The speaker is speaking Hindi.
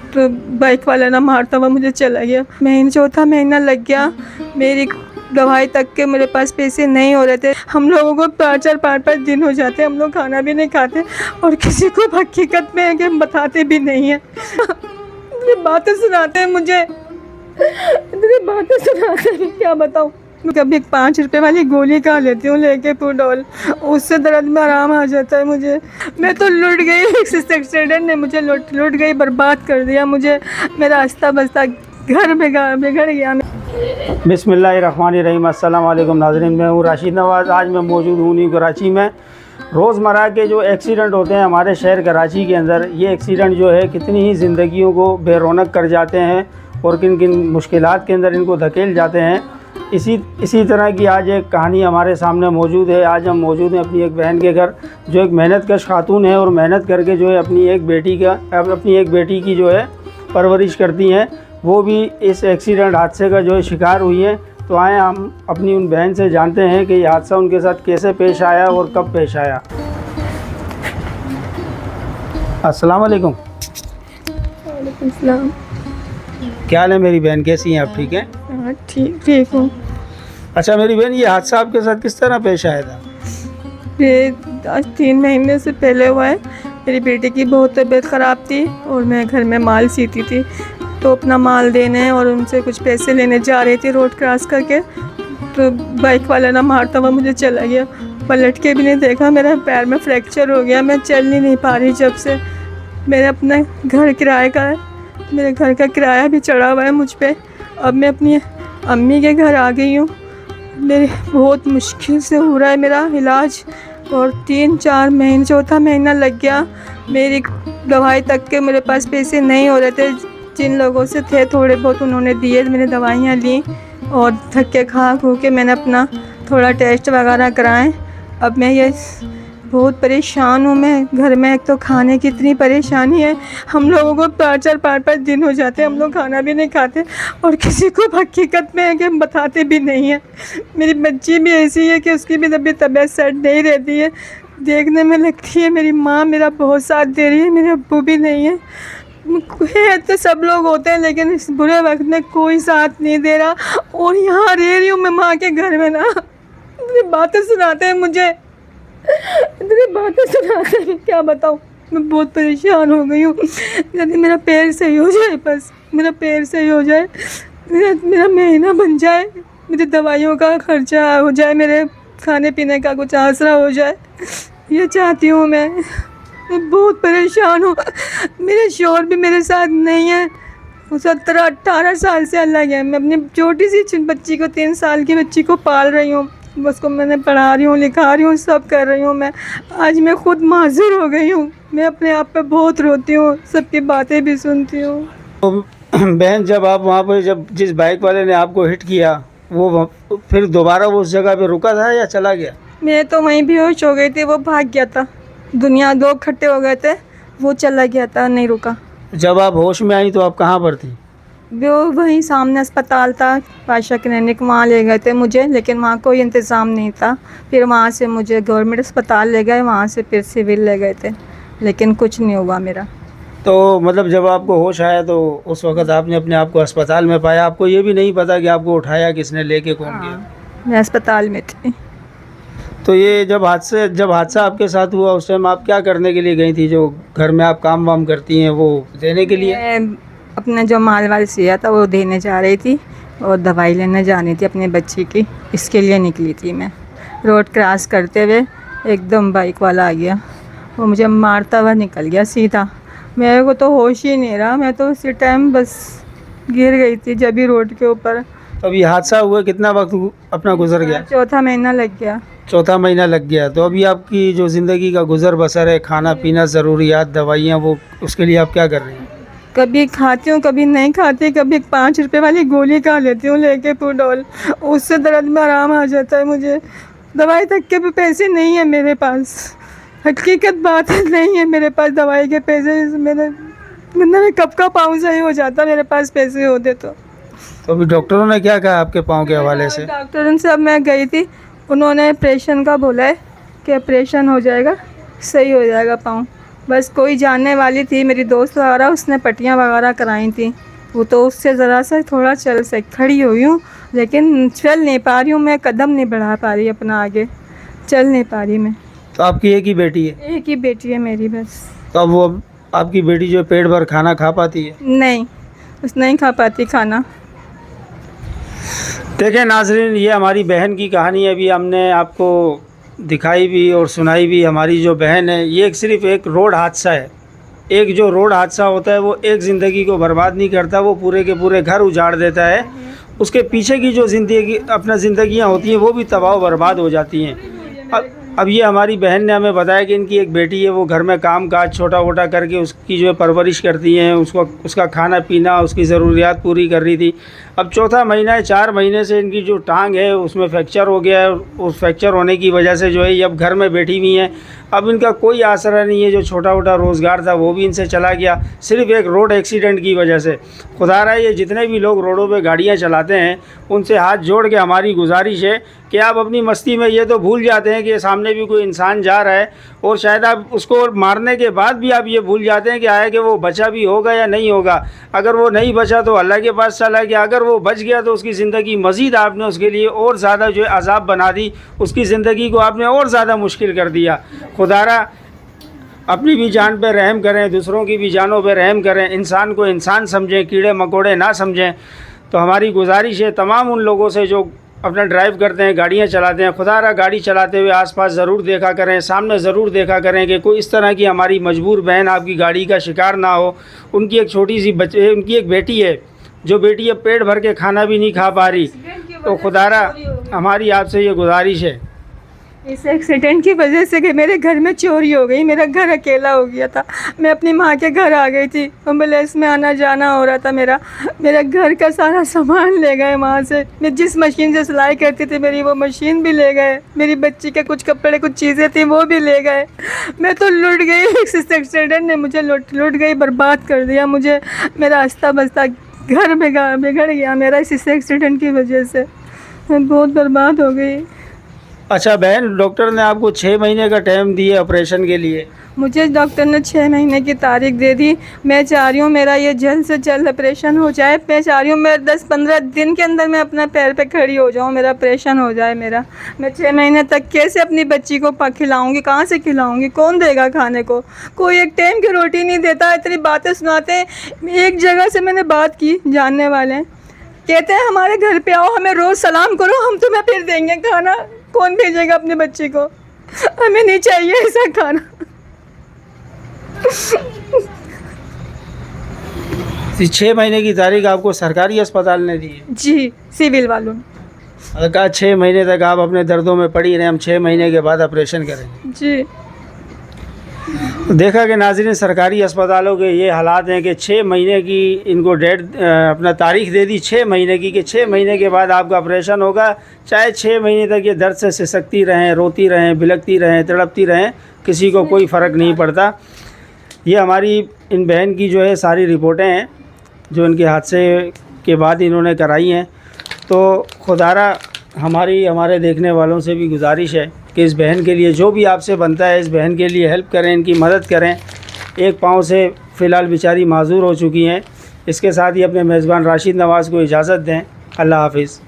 तो बाइक वाला ना मारता हुआ मुझे चला गया। चौथा महीना लग गया, मेरी दवाई तक के मेरे पास पैसे नहीं हो रहे थे। हम लोगों को 4-5 दिन हो जाते, हम लोग खाना भी नहीं खाते और किसी को हकीकत में है कि हम बताते भी नहीं हैं। इतनी बातें सुनाते हैं मुझे, इतनी बातें सुनाते हैं, क्या बताऊँ। मैं कभी 5 रुपए वाली गोली खा लेती हूँ लेके पुडोल, उससे दर्द में आराम आ जाता है मुझे। मैं तो लुट गई, इस एक्सीडेंट ने मुझे लुट गई, बर्बाद कर दिया मुझे। मेरा रास्ता बस्ता घर बिगड़ गया। बिस्मिल्लाहिर्रहमानिर्रहीम। अस्सलाम वालेकुम नाज़रीन, मैं हूँ राशिद नवाज़। आज मैं मौजूद हूँ न्यू कराची में। रोज़मर्रा के जो एक्सीडेंट होते हैं हमारे शहर कराची के अंदर, ये एक्सीडेंट जो है कितनी ही ज़िंदगियों को बेरौनक कर जाते हैं और किन किन मुश्किलात के अंदर इनको धकेल जाते हैं। इसी तरह की आज एक कहानी हमारे सामने मौजूद है। आज हम मौजूद हैं अपनी एक बहन के घर, जो एक मेहनतकश खातून है और मेहनत करके जो है अपनी एक बेटी की जो है परवरिश करती हैं। वो भी इस एक्सीडेंट हादसे का जो है शिकार हुई हैं। तो आए हम अपनी उन बहन से जानते हैं कि ये हादसा उनके साथ कैसे पेश आया और कब पेश आया। अस्सलाम वालेकुम। वालेकुम सलाम। क्या हाल है मेरी बहन, कैसी हैं आप? ठीक हैं? हाँ ठीक हूँ। अच्छा मेरी बहन, ये हादसा आपके साथ किस तरह पेश आया था? ये आज 3 महीने से पहले हुआ है। मेरी बेटी की बहुत तबीयत ख़राब थी और मैं घर में माल सीती थी, तो अपना माल देने और उनसे कुछ पैसे लेने जा रही थी रोड क्रॉस करके, तो बाइक वाला ना मारता हुआ मुझे चला गया। पलट के भी नहीं देखा, मेरा पैर में फ्रैक्चर हो गया, मैं चल ही नहीं पा रही जब से। मेरे अपना घर किराए का है, मेरे घर का किराया भी चढ़ा हुआ है मुझ पे। अब मैं अपनी अम्मी के घर आ गई हूँ। मेरी बहुत मुश्किल से हो रहा है मेरा इलाज और 3-4 महीने, चौथा महीना लग गया। मेरी दवाई तक के मेरे पास पैसे नहीं हो रहे थे। जिन लोगों से थे थोड़े बहुत उन्होंने दिए, मैंने दवाइयाँ ली और धक्के खा के मैंने अपना थोड़ा टेस्ट वगैरह कराएं। अब मैं ये बहुत परेशान हूँ। मैं घर में एक तो खाने की इतनी परेशानी है, हम लोगों को 4-5 दिन हो जाते, हम लोग खाना भी नहीं खाते और किसी को हकीकत में है कि हम बताते भी नहीं हैं। मेरी बच्ची भी ऐसी है कि उसकी भी तबीयत सेट नहीं रहती है, देखने में लगती है मेरी माँ मेरा बहुत साथ दे रही है, मेरे अब्बू भी नहीं है तो सब लोग होते हैं, लेकिन इस बुरे वक्त में कोई साथ नहीं दे रहा। और यहाँ रह रही हूँ मैं माँ के घर में ना, इतनी बातें सुनाते हैं मुझे, इतनी बातें सुनाते हैं, क्या बताऊँ। मैं बहुत परेशान हो गई हूँ। यदि मेरा पैर सही हो जाए, बस मेरा पैर सही हो जाए, मेरा महीना बन जाए, मेरी दवाइयों का खर्चा हो जाए, मेरे खाने पीने का कुछ आसरा हो जाए, ये चाहती हूँ मैं बहुत परेशान हूँ। मेरे शौहर भी मेरे साथ नहीं है, वो 17-18 साल से अलग है। मैं अपनी छोटी सी बच्ची को, 3 साल की बच्ची को पाल रही हूँ, उसको मैंने पढ़ा रही हूँ, लिखा रही हूँ, सब कर रही हूँ मैं। आज मैं खुद माजूर हो गई हूँ, मैं अपने आप पे बहुत रोती हूँ, सबकी बातें भी सुनती हूँ। तो बहन, जब आप वहाँ पर, जब जिस बाइक वाले ने आपको हिट किया, वो फिर दोबारा वो उस जगह पे रुका था या चला गया? मैं तो वहीं बेहोश हो गई थी, वो भाग गया था। दुनिया 2 इकट्ठे हो गए थे, वो चला गया था, नहीं रुका। जब आप होश में आई तो आप कहाँ पर थी? वो वहीं सामने अस्पताल था, बादशाह क्लिनिक, वहाँ ले गए थे मुझे, लेकिन वहाँ कोई इंतज़ाम नहीं था। फिर वहाँ से मुझे गवर्नमेंट अस्पताल ले गए, वहाँ से फिर सिविल ले गए थे, लेकिन कुछ नहीं हुआ मेरा। तो मतलब जब आपको होश आया तो उस वक़्त आपने अपने आप को अस्पताल में पाया, आपको ये भी नहीं पता कि आपको उठाया किसने, लेके कौन गया? मैं अस्पताल में थी। तो ये जब हादसा आपके साथ हुआ, उस टाइम आप क्या करने के लिए गई थी? जो घर में आप काम वाम करती हैं वो देने के लिए? मैं अपना जो माल वाल सिया था वो देने जा रही थी और दवाई लेने जानी थी अपने बच्ची की, इसके लिए निकली थी मैं। रोड क्रॉस करते हुए एकदम बाइक वाला आ गया, वो मुझे मारता हुआ निकल गया सीधा। मेरे को तो होश ही नहीं रहा, मैं तो उसी टाइम बस गिर गई थी जब भी रोड के ऊपर। तो अभी हादसा हुआ कितना वक्त अपना गुजर गया? चौथा महीना लग गया। चौथा महीना लग गया। तो अभी आपकी जो ज़िंदगी का गुजर बसर है, खाना पीना, ज़रूरियात, दवाइयाँ, वो उसके लिए आप क्या कर रही हैं? कभी खाती हूँ, कभी नहीं खाती, कभी 5 रुपए वाली गोली खा लेती हूँ लेके पुडोल, उससे दर्द में आराम आ जाता है मुझे। दवाई तक के भी पैसे नहीं है मेरे पास, हकीकत बात है, नहीं है मेरे पास दवाई के पैसे। मैं कब का पाँव सही हो जाता मेरे पास पैसे होते तो। अभी डॉक्टरों ने क्या कहा आपके पाँव के हवाले से? डॉक्टरों से अब मैं गई थी, उन्होंने ऑपरेशन का बोला है कि ऑपरेशन हो जाएगा, सही हो जाएगा पाँव। बस कोई जानने वाली थी मेरी दोस्त वगैरह, उसने पट्टियाँ वगैरह कराई थी, वो तो उससे ज़रा सा थोड़ा खड़ी हुई हूँ, लेकिन चल नहीं पा रही हूँ, मैं कदम नहीं बढ़ा पा रही अपना आगे, चल नहीं पा रही मैं। तो आपकी एक ही बेटी है? एक ही बेटी है मेरी बस। तो अब वो आपकी बेटी जो पेट भर खाना खा पाती है? नहीं, उस नहीं खा पाती खाना। देखें नाज़रीन, ये हमारी बहन की कहानी है, अभी हमने आपको दिखाई भी और सुनाई भी। हमारी जो बहन है, ये सिर्फ़ एक रोड हादसा है। एक जो रोड हादसा होता है वो एक ज़िंदगी को बर्बाद नहीं करता, वो पूरे के पूरे घर उजाड़ देता है। उसके पीछे की जो ज़िंदगियाँ होती हैं वो भी तबाह बर्बाद हो जाती हैं। अब ये हमारी बहन ने हमें बताया कि इनकी एक बेटी है, वो घर में काम काज छोटा मोटा करके उसकी जो है परवरिश करती हैं, उसका खाना पीना, उसकी ज़रूरियात पूरी कर रही थी। अब चौथा महीना है, 4 महीने से इनकी जो टांग है उसमें फ्रैक्चर हो गया है। उस फ्रैक्चर होने की वजह से जो है ये अब घर में बैठी हुई हैं। अब इनका कोई आसरा नहीं है, जो छोटा मोटा रोज़गार था वो भी इनसे चला गया, सिर्फ़ एक रोड एक्सीडेंट की वजह से। खुदारा ये जितने भी लोग रोडों पे गाड़ियाँ चलाते हैं उनसे हाथ जोड़ के हमारी गुजारिश है कि आप अपनी मस्ती में ये तो भूल जाते हैं कि सामने भी कोई इंसान जा रहा है, और शायद आप उसको मारने के बाद भी आप ये भूल जाते हैं कि आया कि वो बचा भी होगा या नहीं होगा। अगर वो नहीं बचा तो अल्लाह के पास चला गया, अगर वो बच गया तो उसकी ज़िंदगी मज़ीद आपने उसके लिए और ज़्यादा जो है अज़ाब बना दी, उसकी ज़िंदगी को आपने और ज़्यादा मुश्किल कर दिया। खुदारा अपनी भी जान पे रहम करें, दूसरों की भी जानों पे रहम करें, इंसान को इंसान समझें, कीड़े मकोड़े ना समझें। तो हमारी गुजारिश है तमाम उन लोगों से जो अपना ड्राइव करते हैं, गाड़ियाँ चलाते हैं, खुदारा गाड़ी चलाते हुए आसपास ज़रूर देखा करें, सामने ज़रूर देखा करें कि कोई इस तरह की हमारी मजबूर बहन आपकी गाड़ी का शिकार ना हो। उनकी एक छोटी सी उनकी एक बेटी है, जो बेटी अब पेट भर के खाना भी नहीं खा पा रही। तो खुदारा हमारी आपसे ये गुजारिश है, इस एक्सीडेंट की वजह से कि मेरे घर में चोरी हो गई, मेरा घर अकेला हो गया था, मैं अपनी माँ के घर आ गई थी, एम्बुलेंस में आना जाना हो रहा था मेरा घर का सारा सामान ले गए वहाँ से। मैं जिस मशीन से सिलाई करती थी मेरी वो मशीन भी ले गए, मेरी बच्ची के कुछ कपड़े कुछ चीज़ें थी वो भी ले गए। मैं तो लुट गई, इस एक्सीडेंट ने मुझे लुट गई, बर्बाद कर दिया मुझे। मेरा हंसता बसता घर बिगड़ गया मेरा इस एक्सीडेंट की वजह से, मैं बहुत बर्बाद हो गई। अच्छा बहन, डॉक्टर ने आपको 6 महीने का टाइम दिया ऑपरेशन के लिए? मुझे डॉक्टर ने 6 महीने की तारीख दे दी। मैं चाह रही हूँ मेरा ये जल्द से जल्द ऑपरेशन हो जाए। मैं चाह रही हूँ मैं 10-15 दिन के अंदर मैं अपना पैर पे खड़ी हो जाऊँ, मेरा ऑपरेशन हो जाए मेरा। मैं 6 महीने तक कैसे अपनी बच्ची को खिलाऊँगी, कहाँ से खिलाऊँगी, कौन देगा खाने को? कोई एक टाइम की रोटी नहीं देता, इतनी बातें सुनाते हैं। एक जगह से मैंने बात की, जानने वाले कहते हैं हमारे घर पे आओ, हमें रोज़ सलाम करो, हम तुम्हें फिर देंगे खाना। कौन भेजेगा अपने बच्चे को? हमें नहीं चाहिए ऐसा खाना। 6 महीने की तारीख आपको सरकारी अस्पताल ने दी है? जी, सिविल वालों ने। कहा 6 महीने तक आप अपने दर्दों में पड़ी रहे, हम 6 महीने के बाद ऑपरेशन करेंगे। जी। देखा कि नाज़रीन, सरकारी अस्पतालों के ये हालात हैं कि 6 महीने की इनको डेट अपना तारीख दे दी 6 महीने की, कि 6 महीने के बाद आपका ऑपरेशन होगा। चाहे 6 महीने तक ये दर्द से सिसकती रहें, रोती रहें, बिलखती रहें, तड़पती रहें, किसी को कोई फ़र्क नहीं पड़ता। ये हमारी इन बहन की जो है सारी रिपोर्टें हैं जो इनके हादसे के बाद इन्होंने कराई हैं। तो खुदारा हमारे देखने वालों से भी गुजारिश है कि इस बहन के लिए जो भी आपसे बनता है, इस बहन के लिए हेल्प करें, इनकी मदद करें। एक पाँव से फ़िलहाल बेचारी माजूर हो चुकी हैं। इसके साथ ही अपने मेज़बान राशिद नवाज़ को इजाज़त दें। अल्लाह हाफ़िज़।